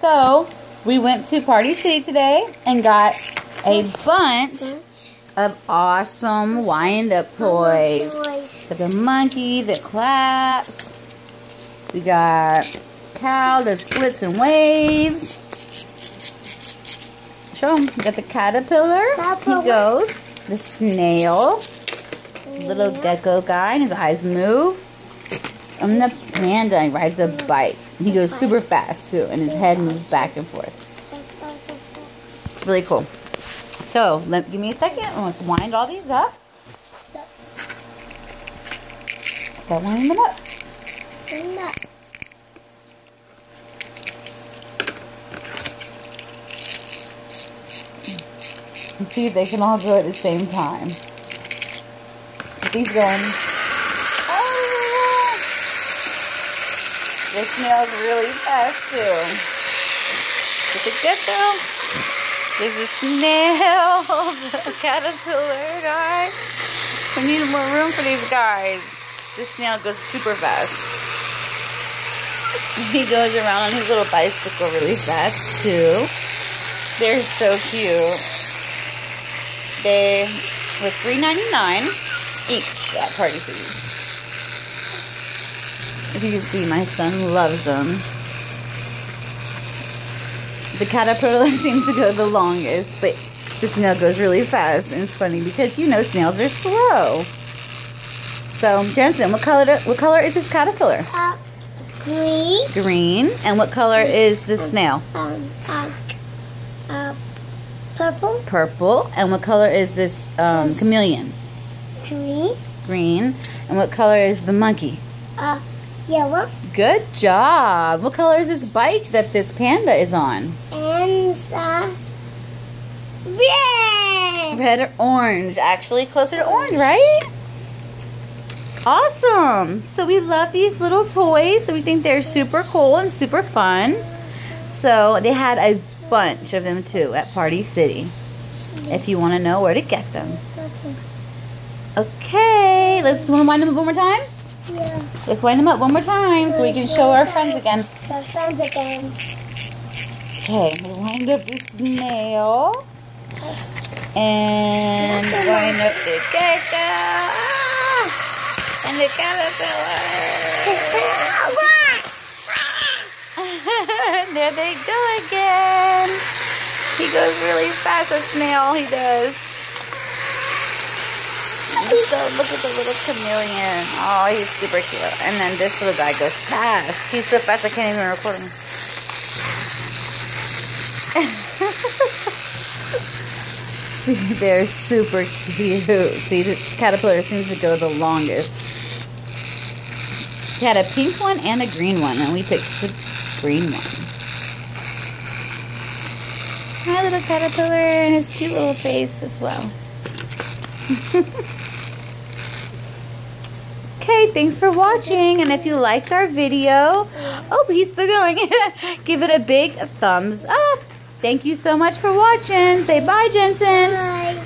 So, we went to Party City today and got a bunch of awesome wind-up toys. Got the monkey that claps. We got cow that splits and waves. Show him. We got the caterpillar. He goes. The snail. Little gecko guy and his eyes move. And the panda rides a bike. He goes super fast too, and his head moves back and forth. It's really cool. So, give me a second. Let's wind all these up. Start winding them up. And see if they can all go at the same time. Get these going. This snail's really fast too. Did it get though? There's a snail, the caterpillar guy. We need more room for these guys. This snail goes super fast. He goes around on his little bicycle really fast too. They're so cute. They were $3.99 each at Party City. As you can see, my son loves them. The caterpillar seems to go the longest, but the snail goes really fast. And it's funny because you know snails are slow. So, Jensen, what color is this caterpillar? Green. Green. And what color is the snail? Purple. Purple. And what color is this chameleon? Green. Green. And what color is the monkey? Yellow. Good job. What color is this bike that this panda is on? And red. Red or orange. Actually, closer to orange, right? Awesome. So we love these little toys. So we think they're super cool and super fun. So they had a bunch of them too at Party City. If you want to know where to get them. Okay. Let's wind them up one more time. Yeah. Let's wind them up one more time so we can show our friends again. So friends again. Okay, we wind up the snail. And wind up the gecko. And the caterpillar. There they go again. He goes really fast, a snail, he does. So look at the little chameleon. Oh, he's super cute. And then this little guy goes fast. He's so fast I can't even record him. They're super cute. See, the caterpillar seems to go the longest. He had a pink one and a green one, and we picked the green one. Hi, little caterpillar, and his cute little face as well. Okay, thanks for watching, and if you liked our video, oh, he's still going. Give it a big thumbs up. Thank you so much for watching. Say bye, Jensen. Bye.